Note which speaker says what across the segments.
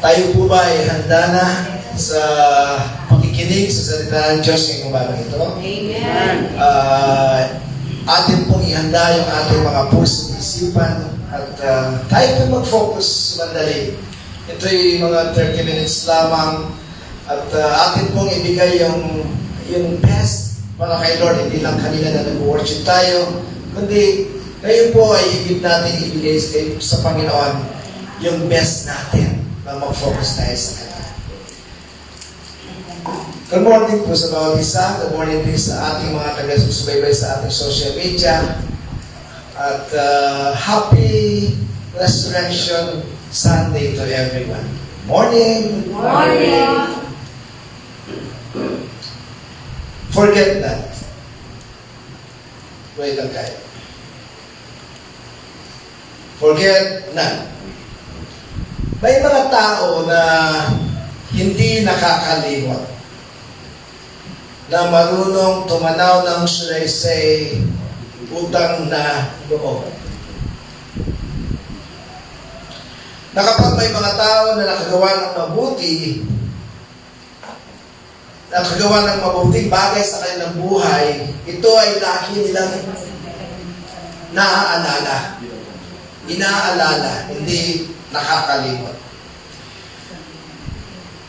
Speaker 1: Tayo po ba ay handa na sa pakikinig sa salita ng Diyos ngayong umaga ito?
Speaker 2: Amen.
Speaker 1: Atin pong ihanda yung ating mga puso, isipan, at tayo po mag-focus mandali. Ito yung mga 30 minutes lamang at atin pong ibigay yung best para kay Lord. Hindi lang kanina na nag-worship tayo, kundi ngayon po ay higit natin ibigay sa Panginoon yung best natin na mag-focus tayo sa Kanya. Good morning po sa bawat isa. Good morning din sa ating mga taga-susubaybay sa ating social media. At happy Resurrection Sunday to everyone. Morning!
Speaker 2: Morning!
Speaker 1: Forget that. Wait lang kayo. Forget not. May mga tao na hindi nakakalimot, na marunong tumanaw ng, should I say, utang na loob. Na kapag may mga tao na nakagawa ng mabuting bagay sa kanilang buhay, ito ay lagi nilang inaalala, hindi nakakalimot.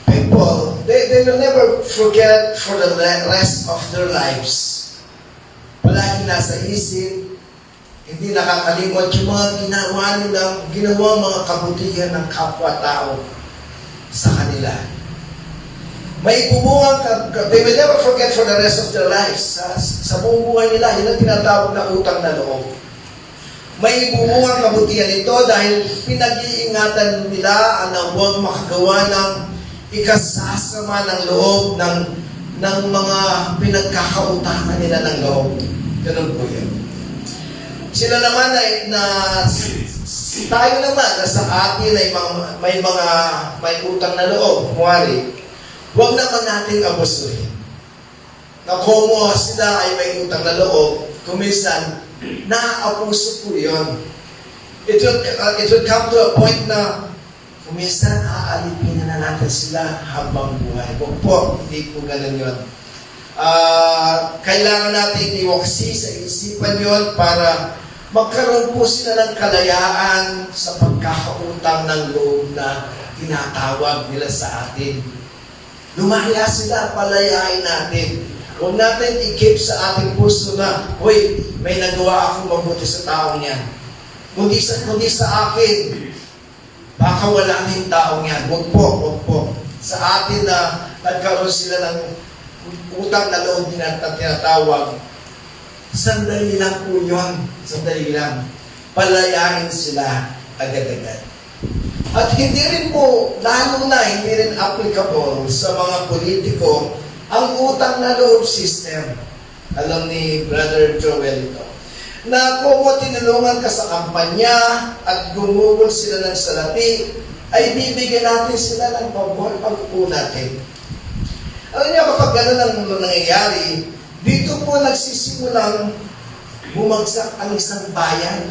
Speaker 1: People, they will never forget for the rest of their lives. Palagi nasa isip, hindi nakakalimot yung mga ginawa mga kabutihan ng kapwa-tao sa kanila. May bubungang, they will never forget for the rest of their lives. Sa buong buhay nila, yun ang tinatawag na utang na loob. May bubungang kabutihan ito dahil pinag-iingatan nila na huwag makagawa ng ikasasama ng loob ng mga pinagkakautangan nila ng loob. Ganun po yun. Sila naman tayo naman na sa atin ay may utang na loob. Kumari, huwag naman natin abusuhin. Na kung sila ay may utang na loob, kuminsan, naaabuso po yun. It will come to a point na kuminsan aalipin na natin sila habang buhay. Huwag po, hindi po ganun yun. Kailangan natin iwaksi sa isipan yun para magkaroon po sila ng kalayaan sa pagkakautang ng loob na tinatawag nila sa atin. Lumaya sila, palayain natin. Huwag natin i-keep sa ating puso na, hoy, may nagawa akong mabuti sa taong yan. Kundi sa akin, baka wala na yung taong yan. Huwag po. Sa atin na nagkaroon sila ng utang na loob na tinatawag, sandali lang po yun. Sandali lang. Palayain sila agad-agad. At hindi rin po, lalo na hindi rin applicable sa mga politiko ang utang na loob system. Alam ni Brother Joel ito. Na kung tinulungan ka sa kampanya at gumugol sila ng salapi, ay bibigyan natin sila ng pabor pag-upo natin. Alam niyo, kapag gano'n ang nangyayari, dito po nagsisimulang bumagsak ang isang bayan.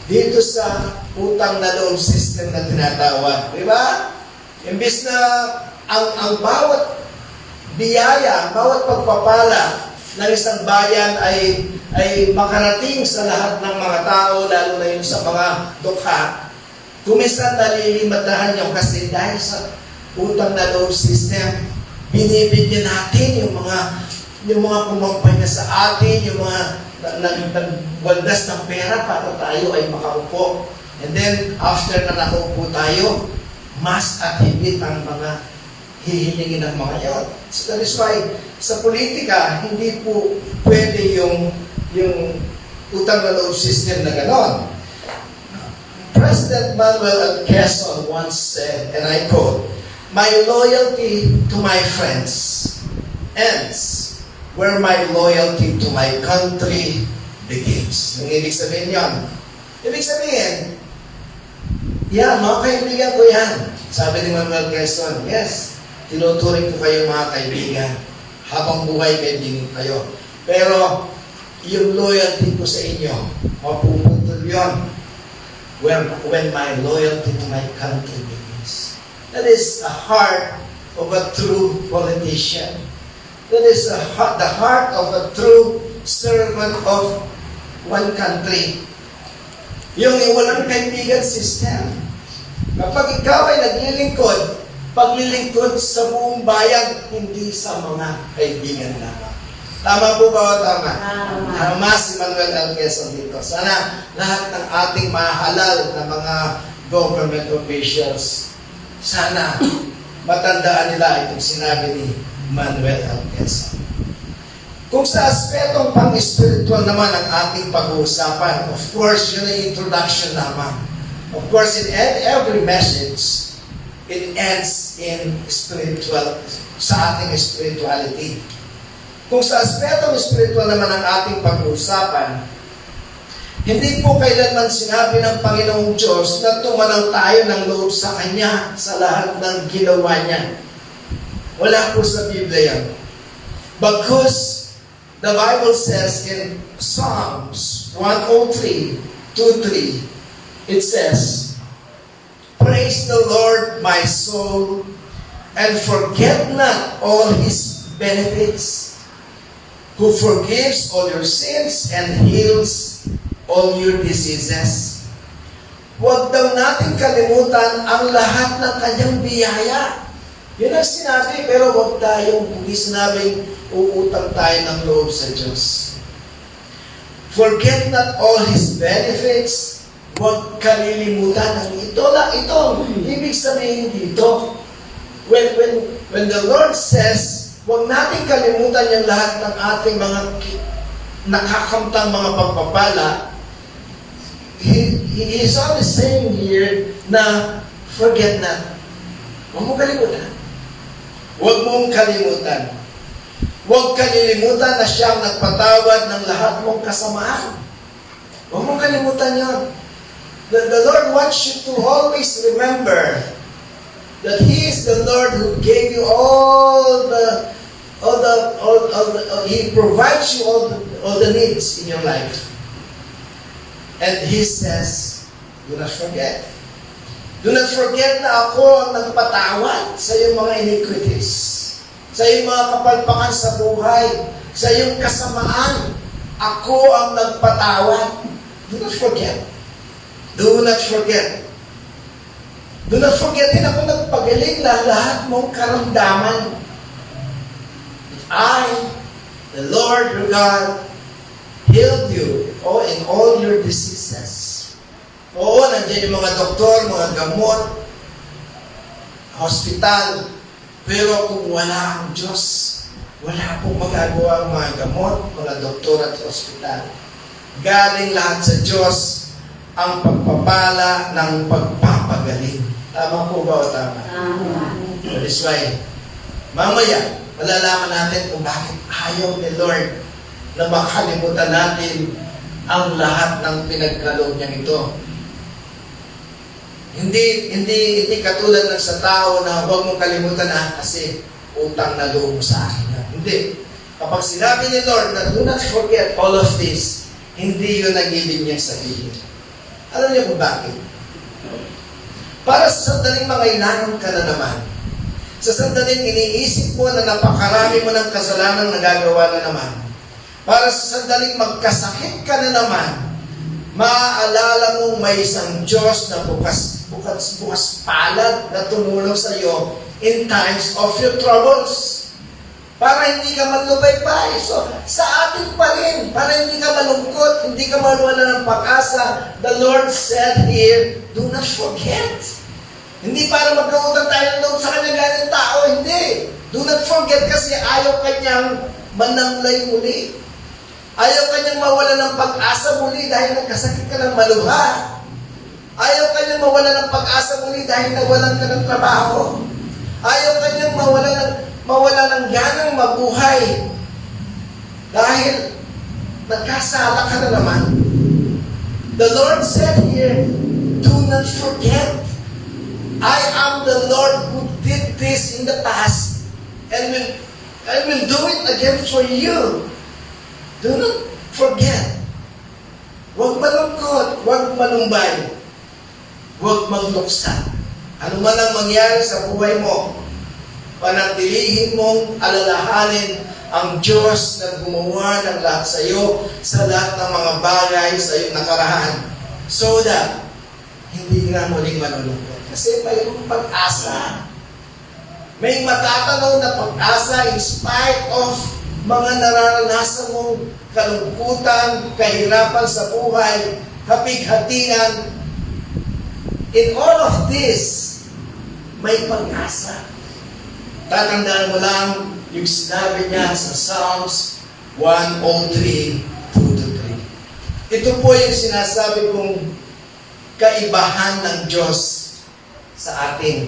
Speaker 1: Dito sa utang na loob system na tinatawag. Di ba? Imbis na ang bawat biyaya, bawat pagpapala ng isang bayan ay makarating sa lahat ng mga tao, lalo na yun sa mga dukha, kumisan nalilimatahan niyo kasi dahil sa utang na loob system, binibigyan natin yung mga kumampanya sa atin, yung mga nagwaldas ng pera para tayo ay makaupo. And then, after na nakaupo tayo, mas at higit ang mga hihilingin ng mga yon. So that is why, sa politika, hindi po pwede yung utang na loob system na ganon. President Manuel Quezon once said, and I quote, "My loyalty to my friends ends where my loyalty to my country begins." Ang ibig sabihin yan. Ibig sabihin, mga kaibigan ko yan. Sabi ni Manuel Quezon, yes, tinuturing ko kayo mga kaibigan. Habang buhay, kaibigan kayo. Pero, yung loyalty ko sa inyo, mapuputol yun when my loyalty to my country begins. That is the heart of a true politician. That is the heart of a true servant of one country. Yung walang kaibigan system. Kapag ikaw ay naglilingkod, paglilingkod sa buong bayan, hindi sa mga kaibigan lamang. Tama po ba o tama? Tama si Manuel L. Quezon dito. Sana lahat ng ating mahalal na mga government officials, sana matandaan nila itong sinabi ni Manuel L. Quezon. Kung sa aspetong pang-spiritual naman ang ating pag-uusapan, of course, yun ay introduction lamang. Of course, in every message, it ends in spiritual, sa ating spirituality. Kung sa aspetong spiritual naman ang ating pag-uusapan, hindi po kailanman sinabi ng Panginoong Diyos na tumanaw tayo ng loob sa Kanya sa lahat ng ginawa niya. Wala po sa Biblia yan. Because the Bible says in Psalms 103:2-3, it says, "Praise the Lord, my soul, and forget not all His benefits, who forgives all your sins and heals all your diseases." Huwag daw natin kalimutan ang lahat ng Kanyang biyaya. Yun ang sinabi, pero huwag tayong hindi sinabing uutang tayo ng loob sa Diyos. Forget not all His benefits. Huwag kalilimutan ang ito. Ibig sabihin dito, when the Lord says, huwag natin kalimutan yung lahat ng ating mga nakakamtang mga pagpapala, He is only saying here na forget not. Huwag mong kalimutan. Huwag mong kalimutan. Huwag kalilimutan na siyang nagpatawad ng lahat mong kasamaan. Huwag mong kalimutan yun. The Lord wants you to always remember that He is the Lord who gave you He provides you all the needs in your life. And He says, do not forget. Do not forget na ako ang nagpatawad sa iyong mga iniquities, sa iyong mga kapalpakan sa buhay, sa iyong kasamaan. Ako ang nagpatawad. Do not forget. Do not forget. Do not forget din ako nagpagaling lahat mong karamdaman. I, the Lord your God, healed you in all your diseases. Oo, nandiyan yung mga doktor, mga gamot, hospital. Pero kung wala ang Diyos, wala pong magagawa ang mga gamot, mga doktor at hospital. Galing lahat sa Diyos ang pagpapala ng pagpapagaling. Tama po ba o tama? That is why, mamaya, malalaman natin kung bakit ayaw ni Lord na makalimutan natin ang lahat ng pinagkaloob niya ito. Hindi katulad ng sa tao na huwag mong kalimutan kasi utang na loob mo sa akin. Hindi. Kapag sinabi ni Lord na do not forget all of this, hindi yun ang ibig niyang sabihin. Alam niyo kung bakit? Para sa sandaling mangailangan ka na naman, sa sandaling iniisip mo na napakarami mo ng kasalanan na nagagawa na naman, para sa sandaling magkasakit ka na naman, maaalala mong may isang Diyos na bukas palad na tumulong sa iyo in times of your troubles. Para hindi ka manlupaybay. So, sa atin pa rin, para hindi ka malungkot, hindi ka mawala ng pag-asa, the Lord said here, do not forget. Hindi para magkautang tayo ng loob sa kanya galing tao, hindi. Do not forget kasi ayaw kanyang manamlay muli. Ayaw kanyang mawala ng pag-asa muli dahil nagkasakit ka ng maluha. Ayaw kanyang mawala ng pag-asa muli dahil nawalan ka ng trabaho. Ayaw kanyang mawala ng ganang mabuhay dahil nagkasala ka na naman. The Lord said here, do not forget. I am the Lord who did this in the past and I will do it again for you. Do not forget. Huwag malungkot, huwag malumbay. huwag magluksa. Ano man ang mangyari sa buhay mo, panatilihin mong alalahanin ang Diyos na gumawa ng lahat sa iyo, sa lahat ng mga bagay sa iyong nakaraan. So that, hindi na muling malulungkot. Kasi mayroong pag-asa. May matatanaw na pag-asa in spite of mga nararanasan mong kalungkutan, kahirapan sa buhay, kapighatian. In all of this, may pag-asa. Tatandaan mo lang yung sinabi niya sa Psalms 103, 2-3. Ito po yung sinasabi kong kaibahan ng Diyos sa atin.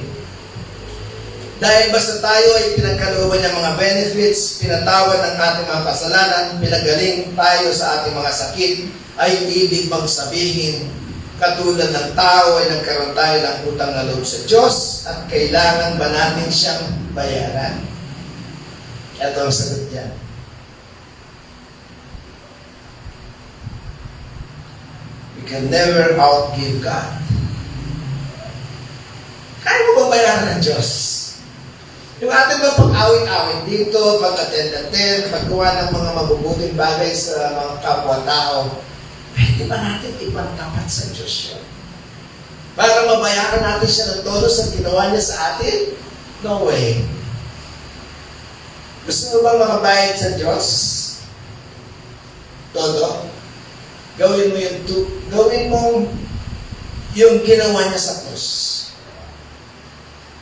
Speaker 1: Dahil basta tayo ay pinagkalooban ng mga benefits, pinatawad ng ating mga kasalanan, pinagaling tayo sa ating mga sakit, ay ibig bang sabihin, katulad ng tao ay nagkaroon tayo ng utang na loob sa Diyos at kailangan ba natin siyang bayaran? Ito ang sagot niya. We can never outgive God. Kaya mo ba bayaran ng Diyos? Yung ating mga pag-awit-awit dito, pag-attend-attend, paggawa ng mga mabubuting bagay sa mga kapwa-tao, pwede ba natin ipagtapat sa Diyos yun? Para mabayaran natin siya ng todo sa ginawa niya sa atin? No way. Gusto mo bang makabayad sa Diyos? Todo? Gawin mo yung ginawa niya sa krus.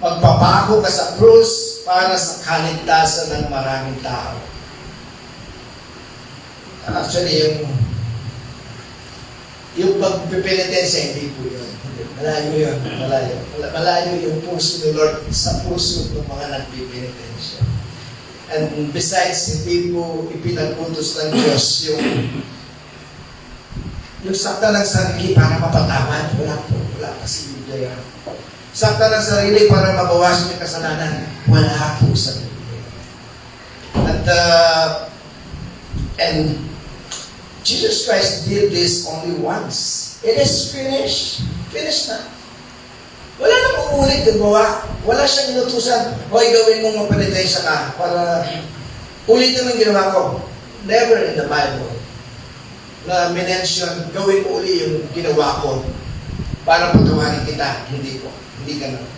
Speaker 1: Magpapako ka sa krus para sa kaligtasan ng maraming tao. Actually, yung pagpipinitensya, hindi po yun. Malayo yun. Malayo yung puso ni Lord sa puso ng mga nagpipinitensya. And besides, hindi po ipinagputos ng Diyos yung sakta ng sarili para mapatawad. Wala po. Wala kasi Biblia yan. Sakta ng sarili para mabawasan yung kasalanan. Wala po sa Biblia. And Jesus Christ did this only once. It is finished. Finished na. Wala nang uulit yung gawa. Wala siyang inutusan. Hoy, gawin mong mapenitensya ka para ulitin ang ginawa ko. Never in the Bible na minention, gawin mo uli yung ginawa ko para patawarin kita. Hindi ko. Hindi ganun.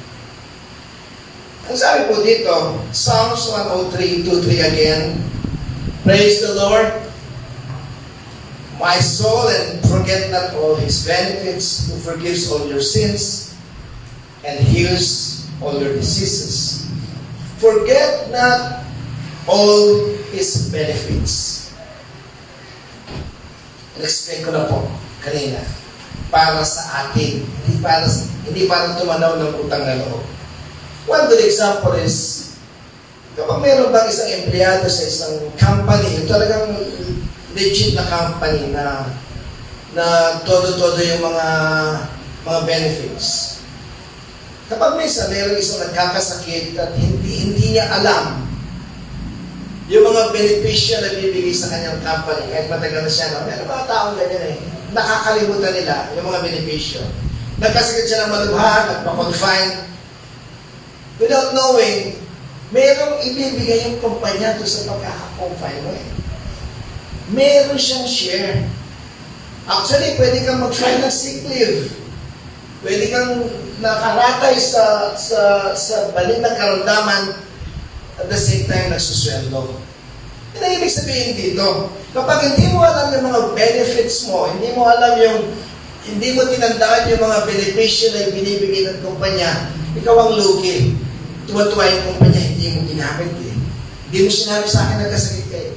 Speaker 1: Ang sabi po dito, Psalms 103, 2-3 again. Praise the Lord, my soul, and forget not all His benefits, who forgives all your sins and heals all your diseases. Forget not all His benefits. In-explain ko na po kanina. Para sa atin. Hindi para tumanaw ng utang na loob. One good example is, kapag mayroon bang isang empleyado sa isang company, yung talagang legit na company na todo-todo yung mga benefits. Kapag mayroon isang nagkakasakit at hindi niya alam yung mga benepisyo na bibigay sa kanyang company, kahit matagal na siya, meron mga taong ganyan nakakalimutan nila yung mga benepisyo. Nagkasakit siya ng malubha, nagpa-confine. Without knowing, merong ibibigay yung kumpanya doon sa pagkaka-confine mo Meron siyang share. Actually, pwede kang mag-file ng sick leave. Pwede kang nakaratay sa balik ng karamdaman at the same time nagsusweldo. Yan ang ibig sabihin dito. Kapag hindi mo alam yung mga benefits mo, hindi mo tinandaan yung mga benepisyo na binibigay ng kumpanya, ikaw ang lugi. Tuwa-tuwa yung kumpanya, hindi mo ginamit Hindi mo sinabi sa akin nagkasakit kayo.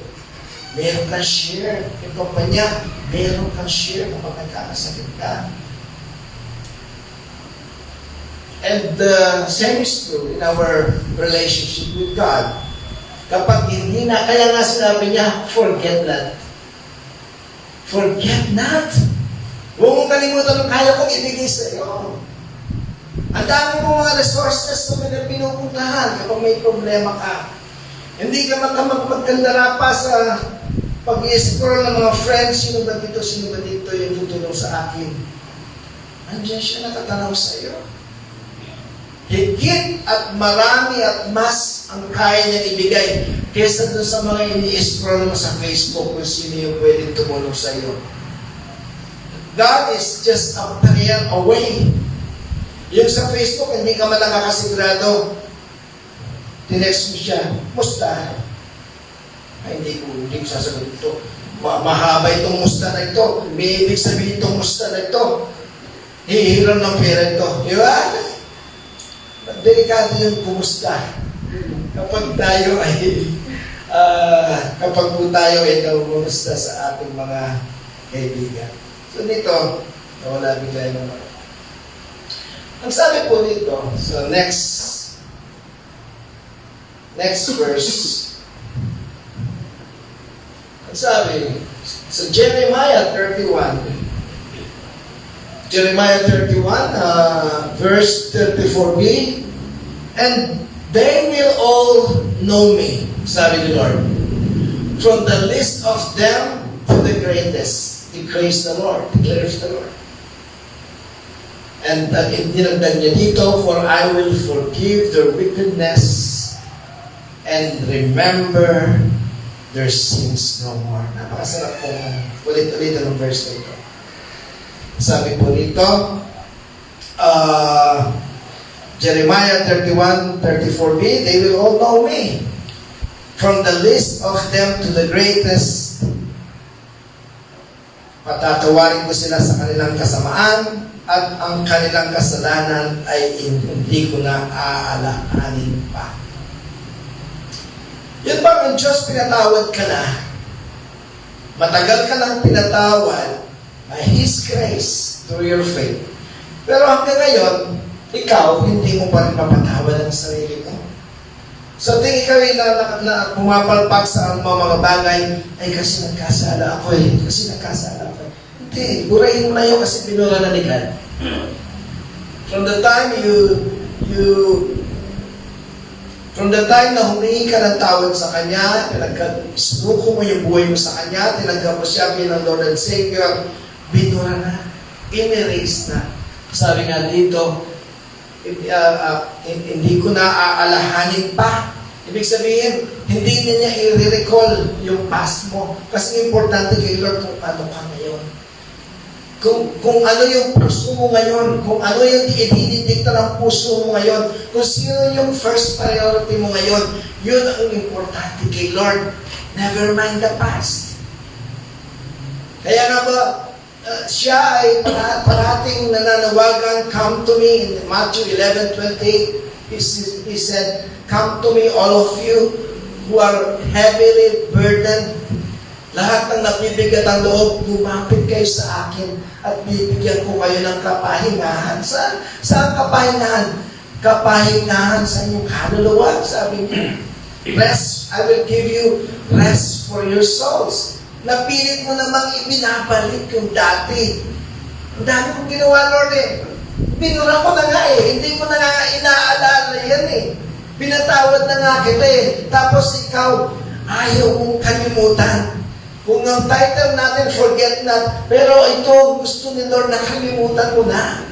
Speaker 1: Meron kang share. Yung kumpanya, meron kang share kapag nagkakasakit ka. And the same is true in our relationship with God. Kapag hindi na, kaya nga sinabi niya, forget not. Forget not. Huwag mong kalimutan ng kaya kong ibigay sa iyo. Ang dami mong mga resources na pinupuntahan kapag may problema ka. Hindi ka magkandara pa sa pag-i-scroll ng mga friends, sino ba dito yung tutulong sa akin. Andiyan siya nakatanaw sa iyo. Higit at marami at mas ang kaya niya ibigay kaysa doon sa mga ini-scroll mo sa Facebook kung sino yung pwedeng tumulong sa iyo. God is just a prayer away. Yung sa Facebook, hindi ka man nakakasigurado. Tinext mo siya, musta? Ay, hindi ko sasagot ito. Mahaba itong musta na ito. May ibig sabihin itong musta na ito. Hihiram ng pera ito. Di ba? Delikado yung kumusta. Kapag tayo po tayo ay kumusta sa ating mga kaibigan. So dito, nawala bigla yung mga. Ang sabi po dito, so next verse, ang sabi, so Jeremiah 31, verse 34b, and they will all know me, sabi ni Lord, from the least of them to the greatest. Declares the Lord. And dinagdag niya dito, for I will forgive their wickedness and remember their sins no more. Napakasarap pong ulit-ulit ang verse na ito. Sabi po dito, Jeremiah 31:34b, they will all know me, from the least of them to the greatest. Patatawarin ko sila sa kanilang kasamaan, at ang kanilang kasalanan ay hindi ko na aalahanin pa. Yun bang ang Diyos, pinatawad ka na? Matagal ka nang pinatawad by His grace through your faith. Pero hanggang ngayon, ikaw, hindi mo pa rin mapatawad ang sarili mo. So, tingin ikaw na pumapalpak sa mga bagay, ay kasi nagkasala ako eh. Hindi, burahin mo na yun kasi pinula na ni God. From the time na humingi ka ng tawad sa Kanya, sinuko mo yung buhay mo sa Kanya, tinanggap mo siya bilang Lord and Savior, binura na, in-erase na. Sabi nga dito, hindi ko na aalahanin pa. Ibig sabihin, hindi niya i-recall yung past mo. Kasi importante kay Lord kung ano ka ngayon. Kung ano yung puso mo ngayon, kung ano yung idinidikta ng puso mo ngayon, kung sino yung first priority mo ngayon, yun ang importante kay Lord. Never mind the past. Kaya nga ba, siya ay parating nananawagan, come to me, in Matthew 11:28, he said, come to me, all of you who are heavily burdened. Lahat ng nabibigat ang loob, lumapit kayo sa akin at bibigyan ko kayo ng kapahingahan. Saan kapahingahan? Kapahingahan sa inyong kaluluwa. Sabi niya, rest, I will give you rest for your souls. Napilit mo namang ibinabalik yung dati. Ang dami kong ginawa, Lord eh. Binura ko na nga eh. Hindi ko na nga inaalala yan eh. Pinatawad na nga kita eh. Tapos ikaw, ayaw mong kalimutan. Kung ang title natin, forget not. Pero ito, gusto ni Lord na kalimutan mo na.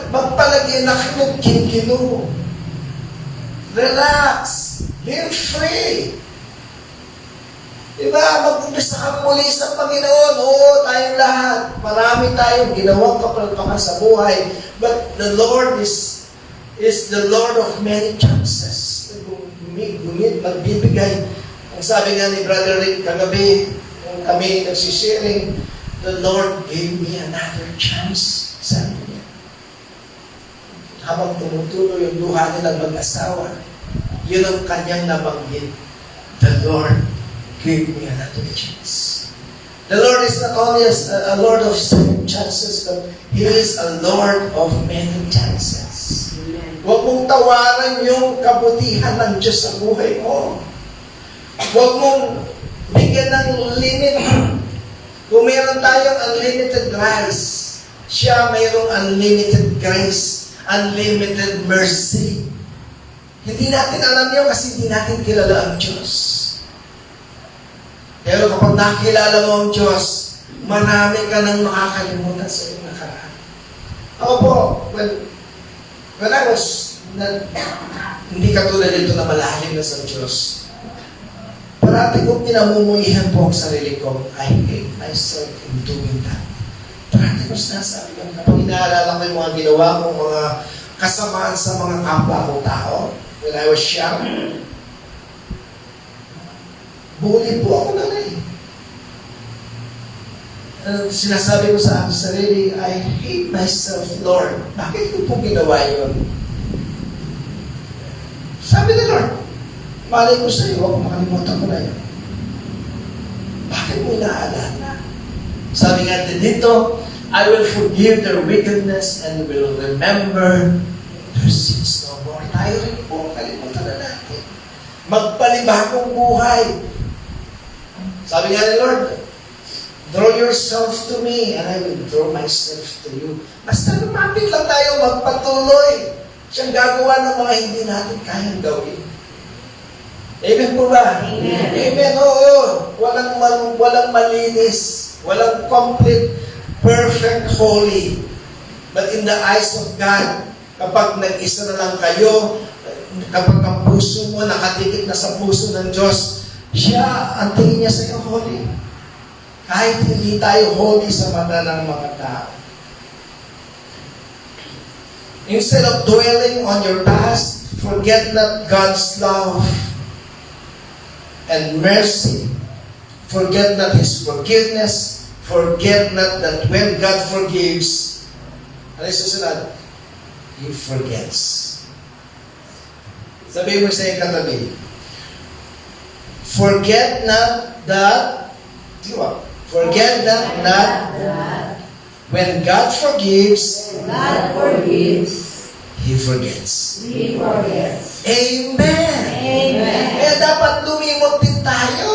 Speaker 1: Magpalagyan na kinukino. Relax. Live free. Diba? Mag-umpisa ka muli sa Panginoon. Oo, tayong lahat. Marami tayong ginawang kapalpakan sa buhay. But the Lord is the Lord of many chances. Magbibigay. Ang sabi nga ni Brother Rick kagabi, kung kami nagsisharing, the Lord gave me another chance. Sabi niya. Habang tumutuloy yung luha nilang mag-asawa, yun ang kanyang nabanggit. The Lord gave me another chance. The Lord is not only a Lord of second chances, but He is a Lord of many chances. Huwag mong tawaran yung kabutihan ng Diyos sa buhay mo. Huwag mong bigyan ng limit. Kung meron tayong unlimited grace, siya mayroong unlimited grace, unlimited mercy. Hindi natin alam yun kasi hindi natin kilala ang Diyos. Pero kapag nakilala mo ang Diyos, marami ka nang makakalimutan sa iyong nakaraan. Ako po, when I was, hindi katulad ito na malalim na sa Diyos, parati kong pinamumuhihan po ang sarili ko, I hate myself in doing that. Parati ko sinasabi ko, kapag inaalala ko yung mga ginawa kong mga kasamaan sa mga kapwa kong tao, when I was young, bully po ako na rin. Sinasabi ko sa aking sarili, I hate myself, Lord. Bakit ko po ginawa yun? Sabi ni Lord, malay ko sa iyo, huwag makalimutan ko na yun. Bakit mo inaalala? Sabi nga dito, I will forgive their wickedness and will remember their sins no more. Tayo rin po, kalimutan na natin. Magpanibagong buhay. Sabi nga ni Lord, draw yourself to me and I will draw myself to you. Basta lumapit lang tayo, magpatuloy. Siyang gagawa ng mga hindi natin kayang gawin. Amen po ba?
Speaker 2: Amen.
Speaker 1: Amen, oo. Walang malinis. Walang complete, perfect, holy. But in the eyes of God, kapag nag-isa na lang kayo, kapag ang puso mo nakatikit na sa puso ng Diyos, siya, ang tingin niya sa iyo, holy. Kahit hindi tayo holy sa mata ng mga tao. Instead of dwelling on your past, forget not God's love and mercy. Forget not His forgiveness. Forget not that when God forgives, ano yung susunod? He forgets. Sabihin mo sa iyong katabi, forget not that, di ba? Forget not when God forgives,
Speaker 2: God forgives.
Speaker 1: He forgets.
Speaker 2: He forgets.
Speaker 1: Amen!
Speaker 2: Amen.
Speaker 1: Kaya dapat lumimot din tayo.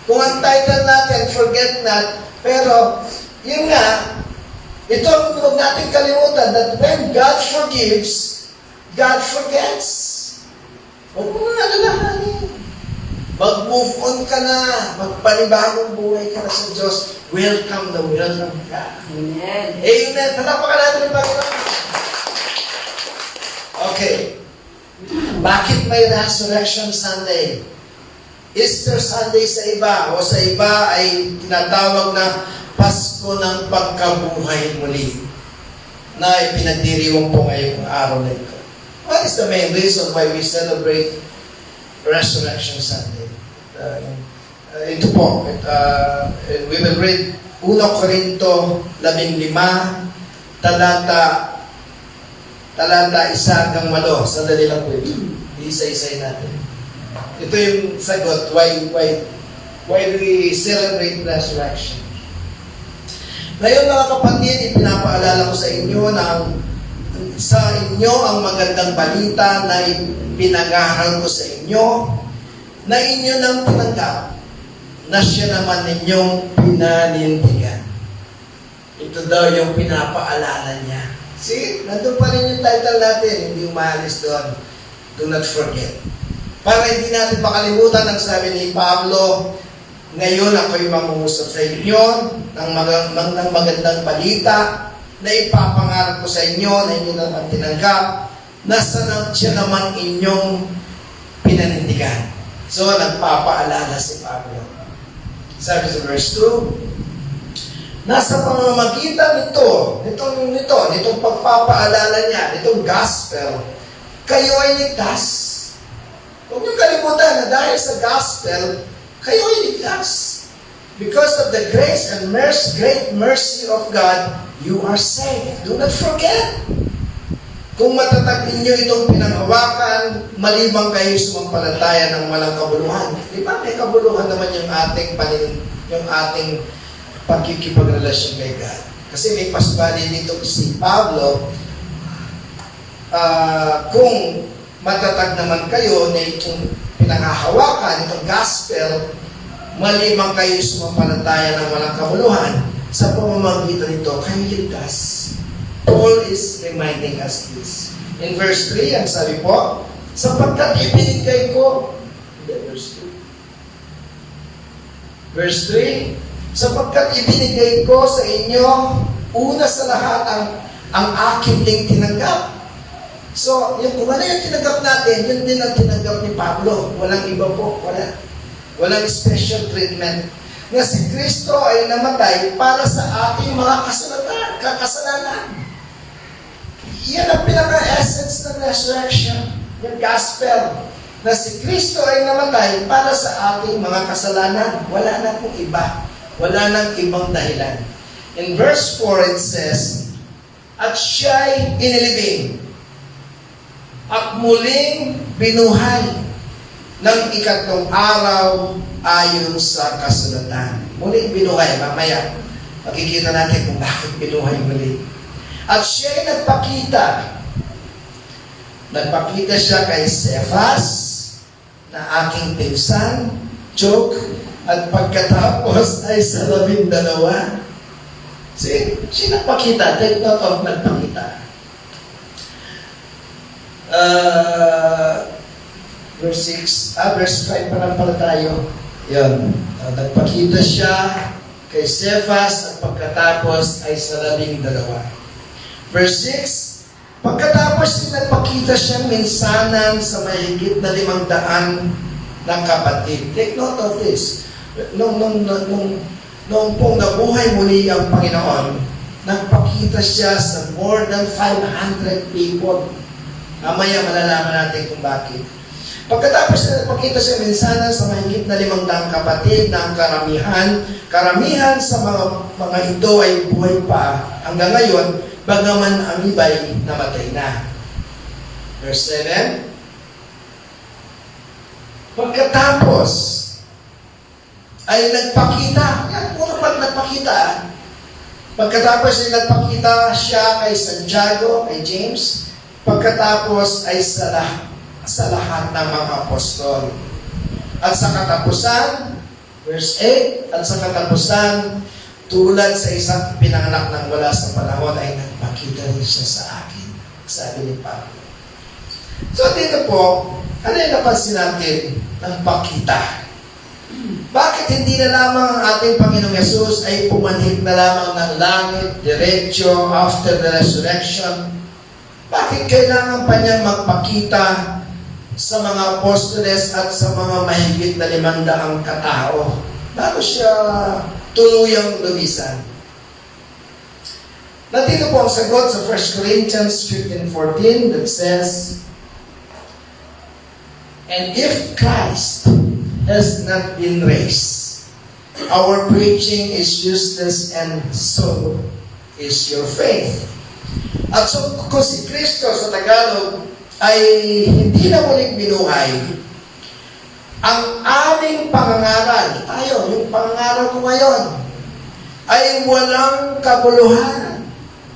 Speaker 1: Kung ang title natin, forget not, pero, yun nga, ito ang huwag natin kalimutan that when God forgives, God forgets. Huwag mo na alalahanin. Mag-move on ka na. Magpanibagong buhay ka na sa Diyos. Welcome na welcome ka.
Speaker 2: Amen.
Speaker 1: Amen. Palapakan natin ang Panginoon. Okay. Bakit may Resurrection Sunday? Easter Sunday sa iba o sa iba ay tinatawag na Pasko ng Pagkabuhay Muli na ipinagdiriwang po ngayong araw na ito. What is the main reason why we celebrate Resurrection Sunday? Ito po, we will read 1 Corinto 15, talata 1 hanggang 8. Sandali lang po ito. Isa-isay natin. Ito yung sagot, why do we celebrate resurrection? Ngayon mga kapatid, ipinapaalala ko sa inyo na sa inyo ang magandang balita na ipinag-aaral ko sa inyo, na inyo nang tinanggap, na siya naman ninyong pinanindigan. Ito daw yung pinapaalala niya. See, nandun pa rin yung title natin, hindi umalis doon. Do not forget. Para hindi natin makalimutan ang sabi ni Pablo, ngayon ako'y mangungusap sa inyo ng magandang balita na ipapangarap ko sa inyo na inyo naman tinanggap, na siya naman inyong pinanindigan. So, nagpapaalala si Pablo. Sabi sa verse 2, nasa pamamagitan nitong pagpapaalala niya, nitong gospel, kayo ay ligtas. Huwag niyong kalimutan na dahil sa gospel, kayo ay ligtas. Because of the grace and great mercy of God, you are saved. Do not forget. Kung matatag ninyo itong pinanghawakan, malibang kayo sumampalataya ng walang kabuluhan. Di ba may kabuluhan naman yung ating pagkikipagrelasyon kay God? Kasi may pasbali dito si Pablo, kung matatag naman kayo na itong pinanghahawakan, itong gospel, malimang kayo sumampalataya ng walang kabuluhan, sa pamamagitan nito, kayo ligtas. Paul is reminding us this. In verse 3, ang sabi po, sapagkat ibinigay ko, verse 3, sapagkat ibinigay ko sa inyo, una sa lahat ang akin ding tinanggap. So, yung kung ano yung tinanggap natin, yun din ang tinanggap ni Pablo. Walang iba po, wala. Walang special treatment. Na si Kristo ay namatay para sa ating mga kasalanan. Yan ang pinaka-essence ng resurrection, yung gospel. Na si Kristo ay namatay para sa ating mga kasalanan. Wala na pong iba. Wala nang ibang dahilan. In verse 4 it says, at siya'y inilibing at muling binuhay ng ikatlong araw ayon sa kasulatan. Muling binuhay, mamaya makikita natin kung bakit binuhay muli. At siya'y nagpakita siya kay Cephas na aking pinsan, joke, at pagkatapos ay sa 12. See, siya nagpakita. Take note of nagpakita. Verse 5 pa lang pala tayo. Yun. Nagpakita siya kay Cephas at pagkatapos ay sa 12. Verse 6, pagkatapos nagpakita siyang minsanan sa mahigit na 500 ng kapatid. Take note of this. Noong pong nabuhay muli ang Panginoon, nagpakita siya sa more than 500 people. Mamaya malalaman natin kung bakit. Pagkatapos na nagpakita siya minsanan sa mahigit na 500 kapatid na ang karamihan sa mga ito ay buhay pa hanggang ngayon, bagaman ang iba'y namatay na. Verse 7, pagkatapos ay nagpakita. Yan, una pag nagpakita. Pagkatapos ay nagpakita siya kay Santiago, kay James. Pagkatapos ay sa lahat ng mga apostol. At sa katapusan, verse 8, at sa katapusan, tulad sa isang pinanganak ng wala sa panahon, ay nagpakita rin siya sa akin. Sabi ni Pablo. So dito po, ano yung napansin natin? Nagpakita. Bakit hindi na lamang ang ating Panginoong Yesus ay pumanhik na lamang ng langit, diretso, after the resurrection? Bakit kailangan pa niyang magpakita sa mga apostoles at sa mga mahigit na 500 katao bago siya tuluyang lumisan? Nandito po ang sagot sa 1 Corinthians 15:14 that says, and if Christ has not been raised, our preaching is useless and so is your faith. At so kung si Kristo sa Tagalog ay hindi na muling binuhay, ang aming pangangaral, yung pangangaral ko ngayon, ay walang kabuluhan.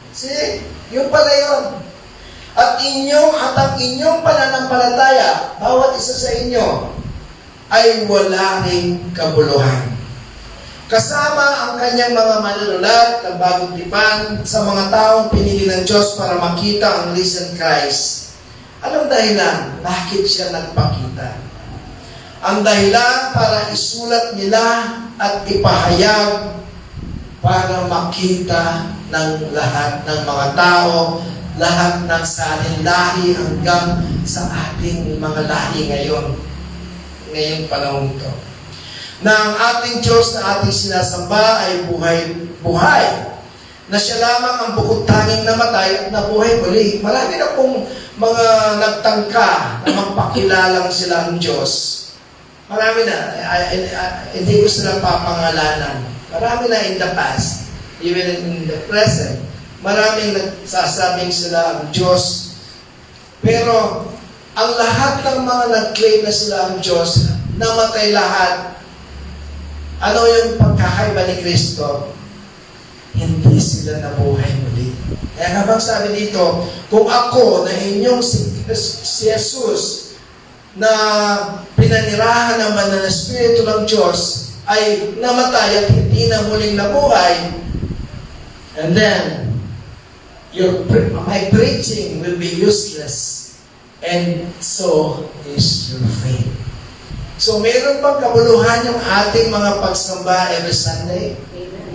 Speaker 1: See? Yung pala yun. At ang inyong pananampalataya, bawat isa sa inyo, ay wala ring kabuluhan. Kasama ang kanyang mga manunulat ng bagong tipan sa mga taong pinili ng Diyos para makita ang risen Christ. Anong dahilan? Bakit siya nagpakita? Ang dahilan para isulat nila at ipahayag para makita ng lahat ng mga tao, lahat ng sanin-lahi hanggang sa ating mga lahi ngayong panahon ito. Na ang ating Diyos na ating sinasamba ay buhay. Na siya lamang ang bukod tanging namatay at nabuhay muli. Marami na pong mga nagtangka na magpakilalang sila ang Diyos. Marami na. Hindi ko sila papangalanan. Marami na in the past. Even in the present. Maraming nagsasabing sila ang Diyos. Pero ang lahat ng mga nag-claim na sila ang Diyos, namatay lahat. Ano yung pagkakaiba ni Kristo? Hindi sila nabuhay muli. Kaya habang sabi dito, kung ako na inyong si Jesus na pinanirahan ng banal na Espiritu ng Diyos ay namatay at hindi na muling nabuhay, and then my preaching will be useless. And so is your faith. So, meron bang kabuluhan yung ating mga pagsamba every Sunday?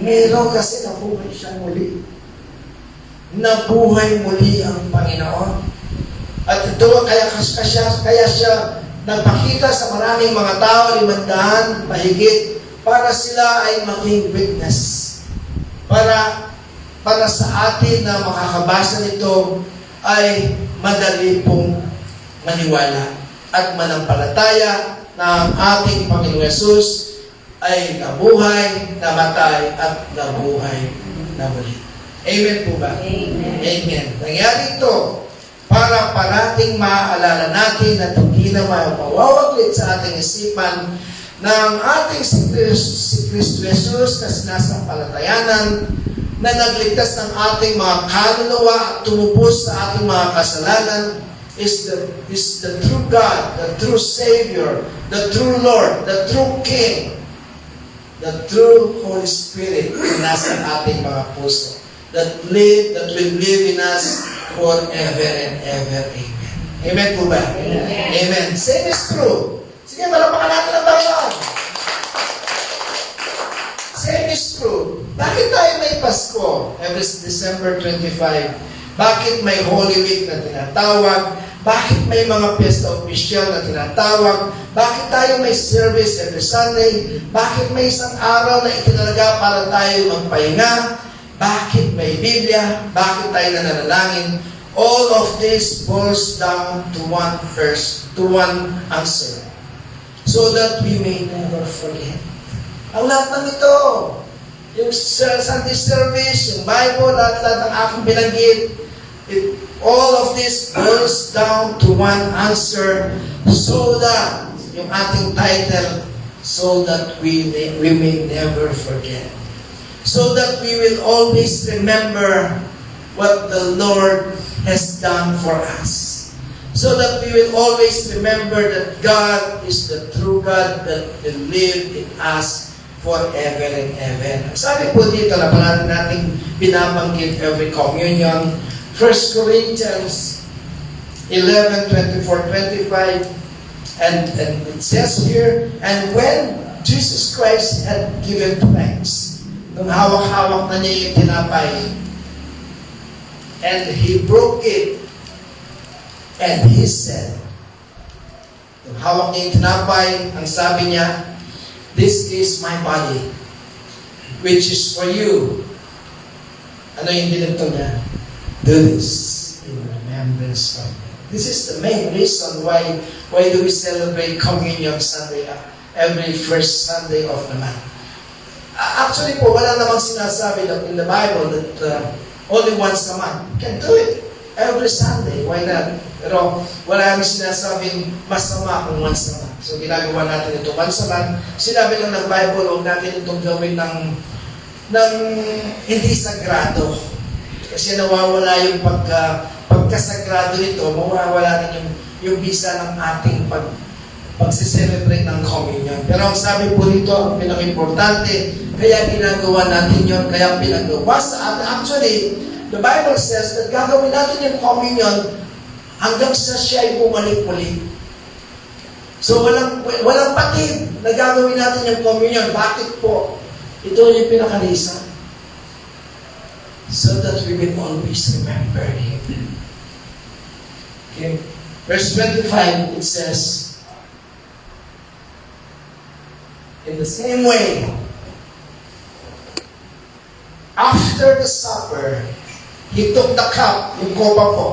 Speaker 1: Meron kasi nabuhay siya muli. nabuhay muli ang Panginoon. At ito, kaya siya nagpakita sa maraming mga tao, 500 mahigit, para sila ay maging witness. Para sa atin na makakabasa nito ay madali pong maniwala at manampalataya na ang ating Panginoong Yesus ay nabuhay, namatay, at nabuhay na muli. Amen po ba?
Speaker 2: Amen.
Speaker 1: Amen. Nangyari ito para parating maaalala natin at hindi na mapawawaglit sa ating isipan na ang ating si Kristo Jesus na sinasampalatayanan na nagligtas ng ating mga kaluluwa at tumubos sa ating mga kasalanan is the true God, the true Savior, the true Lord, the true King, the true Holy Spirit na nasa ating mga puso that will live in us forever and ever. Amen. Amen po ba?
Speaker 2: Amen.
Speaker 1: Amen. Same is true. Sige, malapakan natin ang Panginoon. Same is true. Bakit tayo may Pasko every December 25? Bakit may Holy Week na tinatawag? Bakit may mga piyesta opisyal na tinatawag? Bakit tayo may service every Sunday? Bakit may isang araw na itinalaga para tayo magpahinga? Bakit may Biblia? Bakit tayo nananalangin? All of this boils down to one verse, to one answer. So that we may never forget. Ang lahat ng ito, yung Sunday service, yung Bible, lahat ng aking binanggit, all of this boils down to one answer, so that, yung ating title, so that we may never forget. So that we will always remember what the Lord has done for us. So that we will always remember that God is the true God that will live in us forever and ever. Sabi po dito na palagi nating binabanggit every communion, 1 Corinthians 11:24-25, and it says here, and when Jesus Christ had given thanks, nung hawak-hawak na niya yung tinapay, and He broke it, and He said, nung hawak niya yung tinapay, ang sabi niya, this is my body, which is for you. Ano yung binunto niya? Do this in remembrance of me. This is the main reason why do we celebrate Communion Sunday, every first Sunday of the month. Actually po, wala namang sinasabi in the Bible that only once a month. You can do it every Sunday. Why not? Pero wala namang sinasabing masama kung once a month. So ginagawa natin ito once a month. Sinabi lang ng Bible, huwag natin itong gawin ng hindi sagrado. Kasi nawawala yung pagkasagrado nito, mawawala rin yung bisa ng ating pag-celebrate ng communion. Pero ang sabi po dito, ang pinaka-importante, kaya ginagawa natin yun, kaya pinagawa sa atin. Actually, the Bible says that gagawin natin yung communion hanggang sa siya ay bumalik muli. So walang patid na gagawin natin yung communion. Bakit po? Ito yung pinaka-reason. So that we will always remember Him. Okay. Verse 25, it says, in the same way, after the supper, He took the cup, yung kopa po,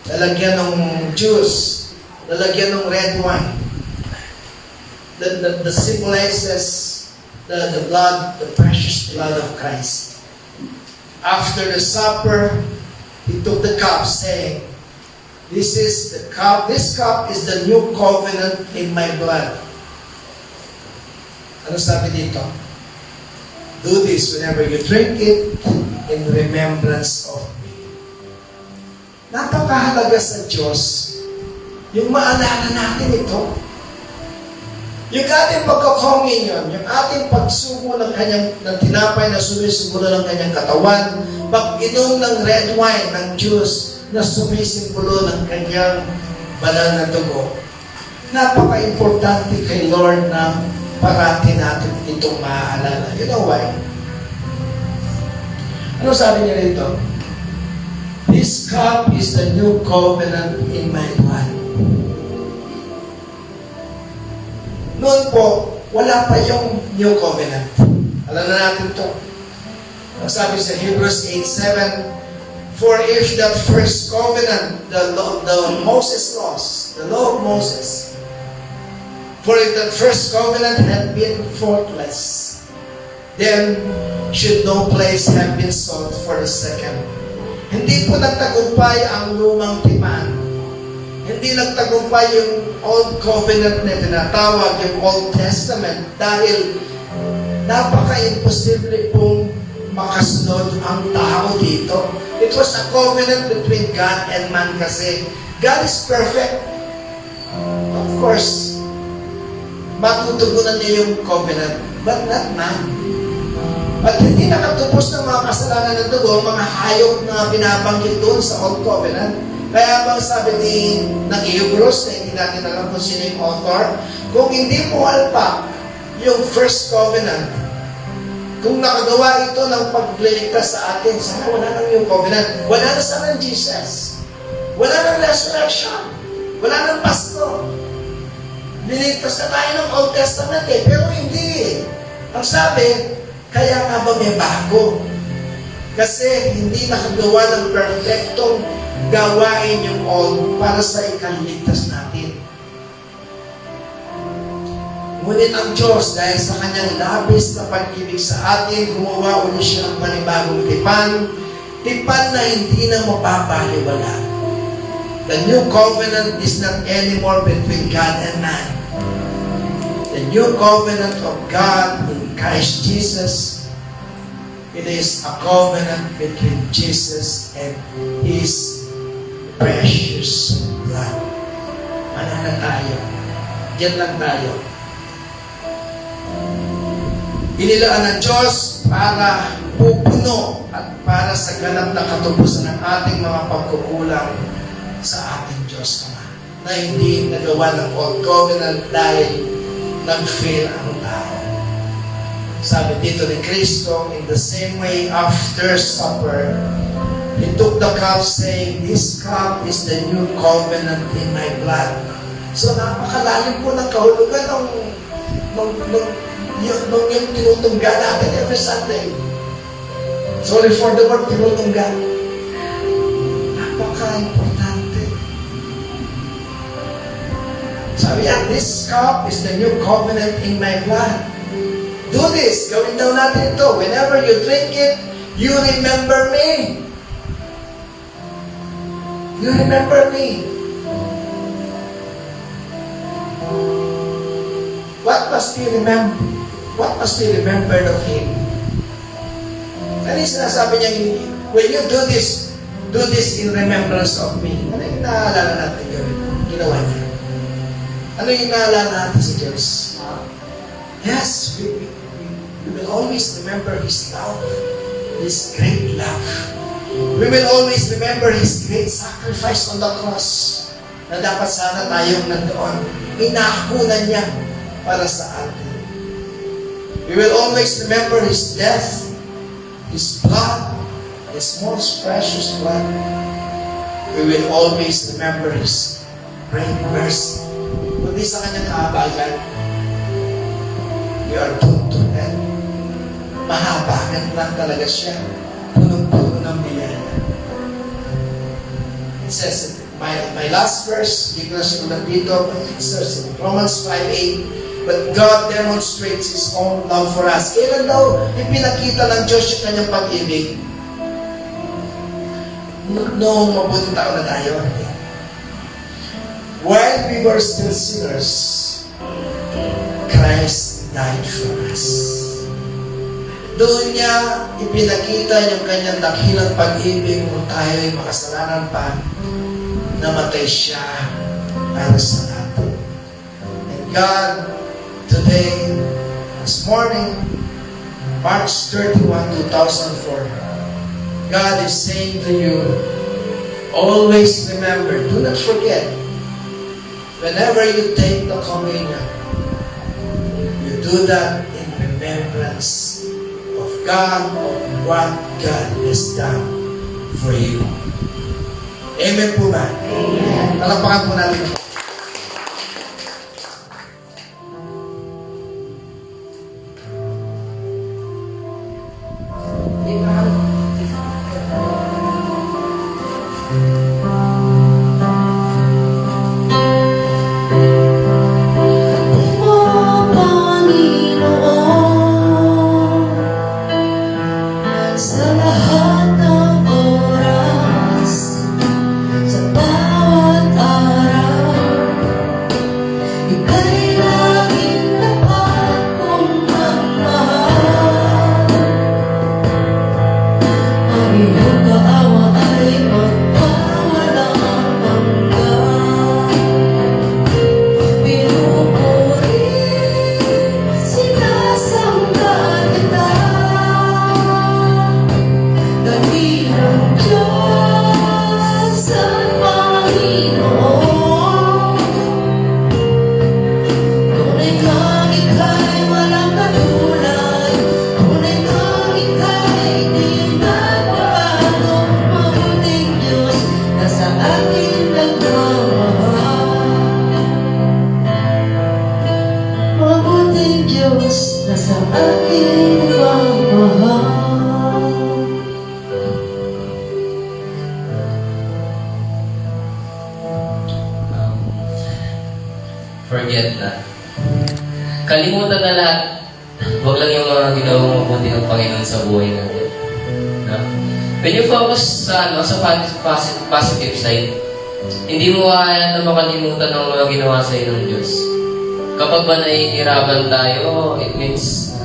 Speaker 1: lalagyan ng juice, lalagyan ng red wine. That symbolizes the blood, the precious blood of Christ. After the supper, He took the cup, saying, this cup is the new covenant in my blood. Ano sabi dito? Do this whenever you drink it in remembrance of me. Napakahalaga sa Diyos yung maalala natin ito. Yung ating pagka-communion, yung ating pagsubo ng tinapay na sumisimbolo ng kanyang katawan, pag-inom ng red wine, ng juice na sumisimbolo ng kanyang banal na dugo. Napaka-importante kay Lord na parati natin itong maaalala. You know why? Ano sabi niya rito? This cup is the new covenant in my blood. Noon po, wala pa yung new covenant. Alam na natin ito. Ang sabi sa Hebrews 8:7, for if that first covenant, the Moses laws, the law of Moses, for if that first covenant had been faultless, then should no place have been sought for the second. Hindi po nagtagumpay ang lumang tipan. Hindi nagtagumpay yung Old Covenant na tinatawag, yung Old Testament, dahil napaka-imposible pong makasunod ang tao dito. It was a covenant between God and man kasi. God is perfect. Of course, matutugunan niya yung covenant, but not man. At hindi nakatupos ng mga kasalanan ng dugo, mga hayop na binabanggit doon sa Old Covenant. Kaya bang sabi ng Hebrews, na hindi natin alam kung sino yung author, kung hindi mo alpa yung first covenant, kung nakagawa ito ng pagliligtas sa atin, sana wala nang yung covenant. Wala na sana ng Jesus. Wala nang resurrection. Wala nang Pasko. Niligtas na tayo ng Old Testament pero hindi. Ang sabi, kaya nga ba may bago? Kasi hindi nakagawa ng perfectong gawain yung old para sa ikaligtas natin. Ngunit ang Diyos, dahil sa kanyang labis na pag-ibig sa atin, gumawa ulit siya ng panibagong tipan na hindi na mapapaliwala. The new covenant is not anymore between God and man. The new covenant of God in Christ Jesus, it is a covenant between Jesus and His precious blood. Manana tayo. Diyan lang tayo. Inilaan ng Diyos para pupuno at para sa ganap na katubusan ng ating mga pagkukulang sa ating Diyos Ama, na hindi nagawa ng Old Covenant dahil nag-fail ang tao. Sabi dito ni Kristo, in the same way after supper, He took the cup saying, this cup is the new covenant in my blood. So napakalalim po ng kahulugan nung yung tinutungga natin every Sunday. Sorry for the word, tinutungga. Napaka-importante. Sabi yan, this cup is the new covenant in my blood. Do this. Gawin daw natin ito. Whenever you drink it, you remember me. You remember me. What must be remembered? What must be remembered of Him? Ano yung sinasabi niya, when you do this in remembrance of me. Ano yung naaalala natin gawin? Ginawa niya. Ano yung naaalala natin sa Diyos? Yes, we will always remember His love, His great love. We will always remember His great sacrifice on the cross, na dapat sana tayong nandoon. Inakunan niya para sa atin. We will always remember His death, His blood, His most precious blood. We will always remember His great mercy. Kundi sa kanyang kahabagan, we are doomed to hell. Mahabagan lang talaga siya. Punong-puno ng biyaya. It says, my last verse, hindi ko na sinulat dito, but it says in Romans 5:8, but God demonstrates His own love for us. Kailan daw ipinakita ng Diyos yung kanyang pag-ibig? Noong mabuting tao na tayo. While we were still sinners, Christ died for us. Doon niya ipinakita yung kanyang dakilang pag-ibig kung tayo ay makasalanan pa, namatay siya para sa atin. And God, today, this morning, March 31, 2004, God is saying to you, always remember, do not forget, whenever you take the communion, you do that in remembrance of God, of what God has done for you. Amen po ba?
Speaker 2: Amen.
Speaker 1: Talapakan po natin ito.
Speaker 3: Sa lahat ng oras, sa bawat araw, ika'y laging dapat kong magmahal. Ang iyong kaawa ay magpawalang hanggan. Pinupuri, sinasamba kita. Dakilang Diyos at Panginoon, tunay kang ika'y walang katulad, tunay kang ika'y di nagbabago. Mabuting Diyos na sa akin nagmamahal. Mabuting Diyos na sa akin nagmamahal.
Speaker 4: Forget na. Kalimutan na lahat. Huwag lang yung mga ginawang mabuti ng Panginoon sa buhay natin. No? When you focus sa positive side, hindi mo kaya na makalimutan ng mga ginawa sa ng Diyos. Kapag ba nahihirapan tayo, it means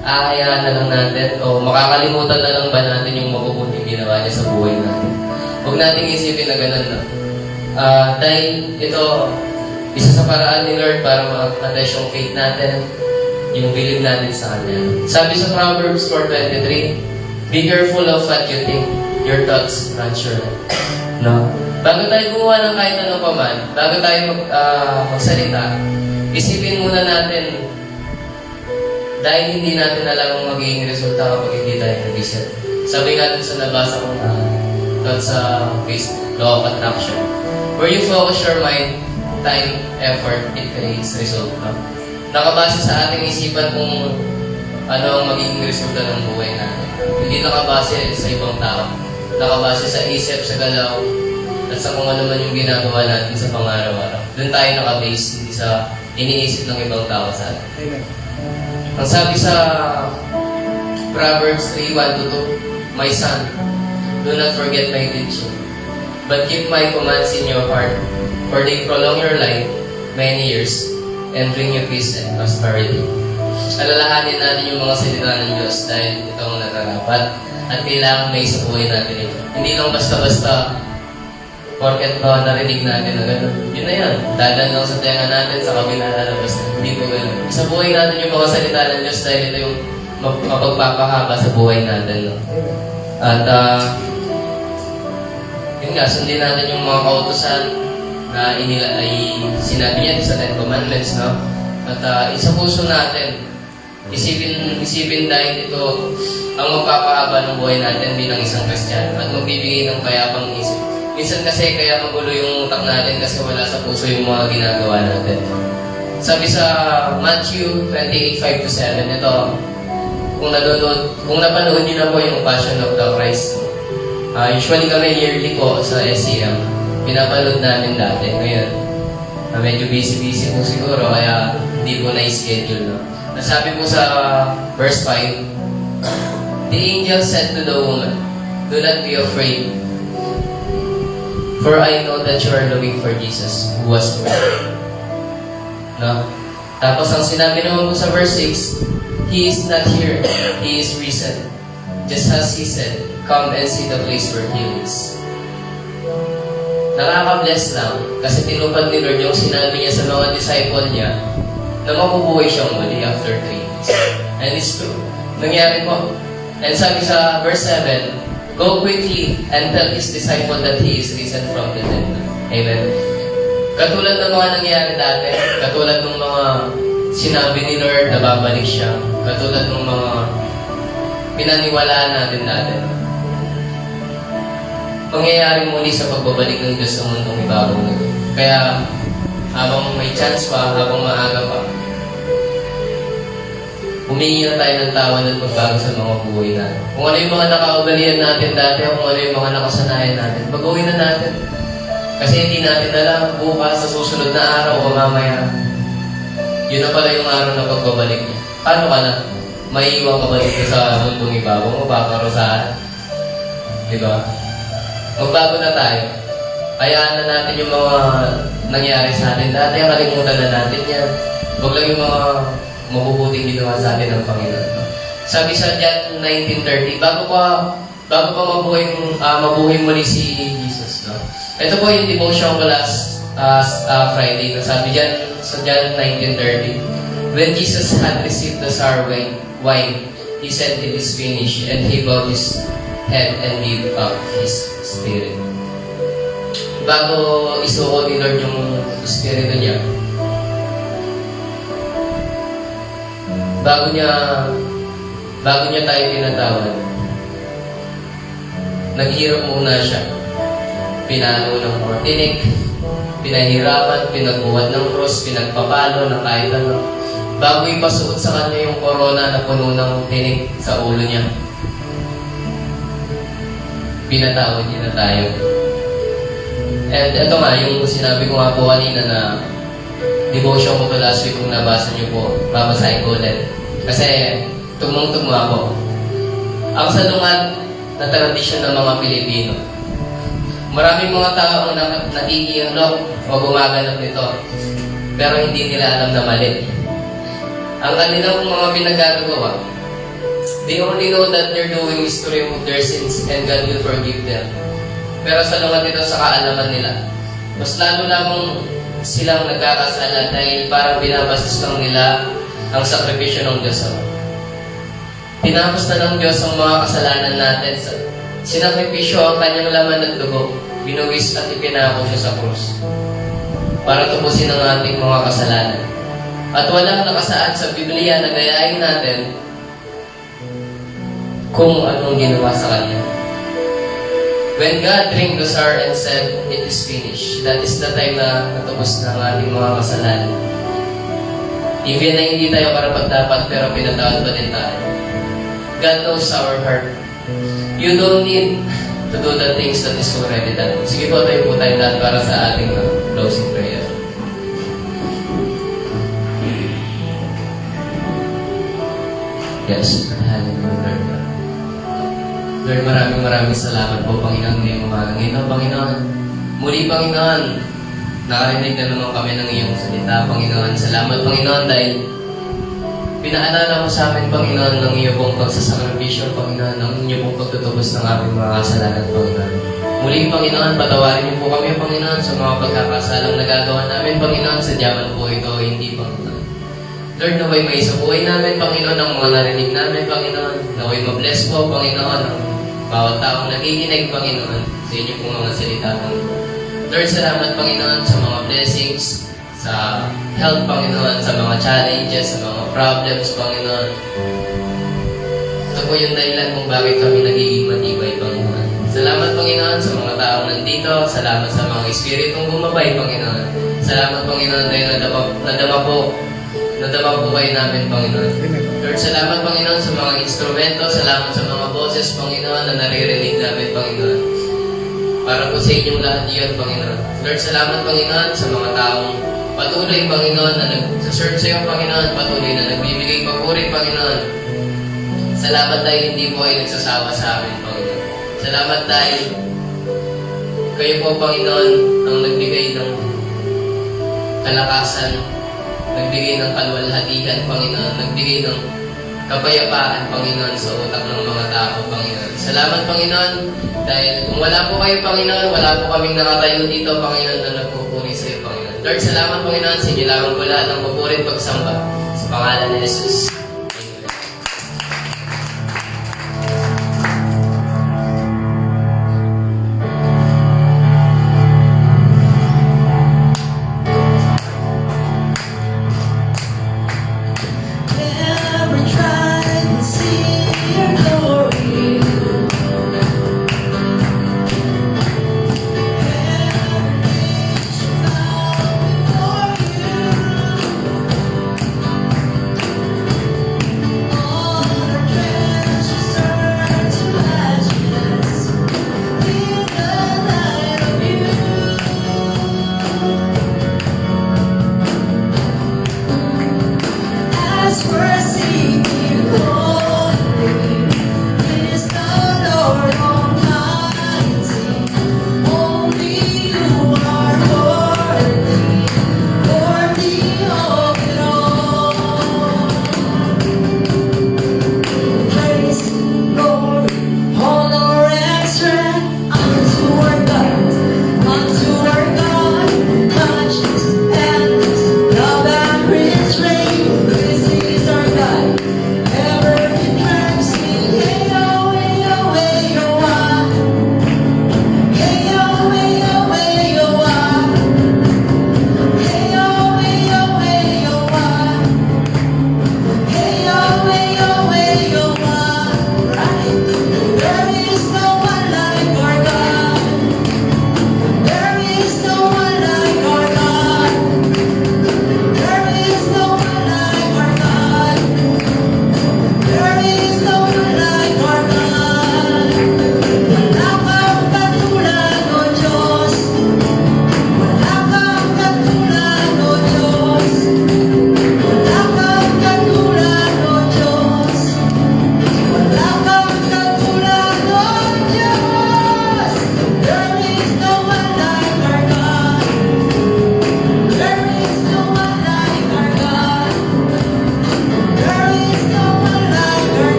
Speaker 4: ahayaan na lang natin o makakalimutan na lang ba natin yung mabubuting ginawa niya sa buhay natin. Huwag natin isipin na ganun na. Dahil ito, isa sa paraan ni Lord para ma-attach yung faith natin, yung believe natin sa Kanya. Sabi sa Proverbs 4:23, be careful of what you think, your thoughts run sure. No? Bago tayo gumawa ng kahit anong paman, bago tayo magsalita, isipin muna natin, dahil hindi natin alam ang magiging resulta kapag hindi tayo nag-isip. Sabi nga dun sa nabasa kong sa Law of Attraction, where you focus your mind, time, effort, it creates result. No? Nakabase sa ating isipan kung ano ang magiging resulta ng buhay natin. Hindi nakabase sa ibang tao. Nakabase sa isip, sa galaw, at sa kung ano man yung ginagawa natin sa pang-araw-araw. Doon tayo nakabase, hindi sa iniisip ng ibang tao sa atin.
Speaker 1: Amen.
Speaker 4: Ang sabi sa Proverbs 3:1-2, my son, do not forget my teaching, but keep my commands in your heart, for they prolong your life many years and bring you peace and prosperity. Alalahanin natin yung mga salita ng Diyos dahil ito ang nararapat at kailangan may sa buhay natin ito. Hindi lang basta-basta porket ba narinig natin na gano'n. Yun na yan. Dadan lang sa tenga natin sa kabila lalabas na. Hindi po gano'n. Sa buhay natin yung mga salita ng Diyos dahil ito yung mapagpapahaba sa buhay natin. No? At yun nga, sundin natin yung mga kautusan na ay sinabi niya sa Ten Commandments, no? At isa puso natin, isipin dahil ito ang magpapahaba ng buhay natin bilang isang Kristiyano at magbibigay ng kayapang isip. Minsan kasi kaya magulo yung utak natin kasi wala sa puso yung mga ginagawa natin. Sabi sa Matthew 28:5-7, ito, kung napanood niyo na po yung Passion of the Christ, usually kami yearly po sa SCM. Pinapanood namin dati. Ngayon, medyo busy-busy po siguro, kaya hindi po na-schedule. No? Nasabi po sa verse 5, the angel said to the woman, do not be afraid, for I know that you are looking for Jesus who was born. No? Tapos ang sinabi naman po sa verse 6, He is not here, He is risen. Just as He said, come and see the place where He is. Nakaka-bless lang kasi tinupad ni Lord yung sinabi niya sa mga disciple niya na mabubuhay siyang muli after 3 days. And it's true. Nangyari po. And sabi sa verse 7, go quickly and tell His disciple that He is risen from the dead. Amen. Katulad ng mga nangyari dati, katulad ng mga sinabi ni Lord na babalik siya, katulad ng mga pinaniwalaan natin dati. mangyayari muli sa pagbabalik ng Diyos sa mundong ibabaw na ito. Kaya, habang may chance pa, habang maaga pa, humingi na tayo ng tawad at magbago sa mga buhay natin. Kung ano yung mga nakaugalian natin dati, kung ano yung mga nakasanayan natin, baguhin na natin. Kasi hindi natin alam bukas sa susunod na araw o mamaya. Yun na pala yung araw na pagbabalik niya. Paano ka na? Maiiwan ka ba dito sa mundong ibabaw? Mapaparusahan? Diba? Magbago na tayo. Hayaan na natin yung mga nangyari sa atin dati. Kalimutan na natin yan. Huwag lang yung mga mabubuting ginawa sa atin ng Panginoon. Sabi sa John 19:30, bago pa mabuhay muli si Jesus. No? Ito po yung devotion ko last Friday. Sabi dyan sa John 19:30, when Jesus had received the sour wine, he said, "It is finished," and he bowed his head and gave up his spirit. Bago isuko ni Lord yung spirito niya, bago niya tayo pinatawad, naghirap muna siya. Pinalo ng mga tinik, pinahirapan, pinagbuhat ng cross, pinagpapalo na kahit ano. Bago ipasuot sa kanya yung corona na puno ng tinik sa ulo niya, pinatawad niya na tayo. And ito nga, yung sinabi ko nga po kanina na devotion ko to last week, kung nabasa niyo po, babasahin ko ulit. Kasi tugmong-tugma ako. Ang salungat na tradisyon ng mga Pilipino. Maraming mga tao ang nakikiunlok o gumaganap nito, pero hindi nila alam na mali. Ang kanilang mga pinagagawa, they only know that they're doing is to remove their sins and God will forgive them. Pero salungat nito sa kaalaman nila, mas lalo lamang silang nagkakasala dahil parang binabastos lang nila ang sakripisyo ng Diyos. Tinapos na ng Diyos ang mga kasalanan natin. Sinakripisyo ang kanyang laman at dugo, binuwis at ipinako siya sa krus para tubusin ang ating mga kasalanan. At walang nakasaad sa Biblia na gayahin natin kung anong ginawa sa kanya. When God drank the sour and said, "It is finished," that is the time na natubos na ang ating mga kasalanan. Even na hindi tayo karapat-dapat, pero pinatawad pa din tayo. God knows our heart. You don't need to do the things that is already done. Sige po, tayo po tayo lahat para sa ating closing prayer. Yes, hallelujah. Lord, maraming salamat po, Panginoon, ngayong umaga. Ngayon, Panginoon, muli, Panginoon, nakarinig na naman kami ng iyong salita, Panginoon. Salamat, Panginoon, dahil pinaalala mo sa amin, Panginoon, ng iyong pong pagsasakripisyo, Panginoon, ng iyong pong pagtutubos ng aming mga kasalanan, Panginoon. Muli, Panginoon, patawarin niyo po kami, Panginoon, sa mga pagkakasalang nagagawa namin, Panginoon, sa diyaman po ito, hindi, Panginoon. Lord, naway may sa buhay namin, Panginoon, ang mga narinig namin, Panginoon. Naway mabless po, Panginoon, ang bawat taong nakikinig, Panginoon, sa inyo pong mga salita, Panginoon. Lord, salamat, Panginoon, sa mga blessings, sa health, Panginoon, sa mga challenges, sa mga problems, Panginoon. Ito po yung dahilan kung bakit kami nagiging matibay, Panginoon. Salamat, Panginoon, sa mga taong nandito. Salamat sa mga espiritong bumabay, Panginoon. Salamat, Panginoon, dahil nadama po kayo namin, Panginoon. Lord, salamat, Panginoon, sa mga instrumento. Salamat sa mga boses, Panginoon, na naririnig namin, Panginoon. Para po sa inyong lahat iyon, Panginoon. Lord, salamat, Panginoon, sa mga taong patuloy, Panginoon, na nagsaserve sa iyo, Panginoon. Patuloy na nagbibigay papuri, Panginoon. Salamat dahil hindi po ay nagsasawa sa amin, Panginoon. Salamat dahil kayo po, Panginoon, ang nagbigay ng kalakasan, nagbigay ng kaluwalhatian, Panginoon, nagbigay ng kapayapaan, Panginoon, sa utak ng mga tao, Panginoon. Salamat, Panginoon, dahil kung wala po kayo, Panginoon, wala po kaming nakatayo dito, Panginoon, na nagpupuri sa iyo, Panginoon. Lord, salamat, Panginoon, sa inyo lamang po lahat ng papuri at pagsamba sa pangalan ni Jesus.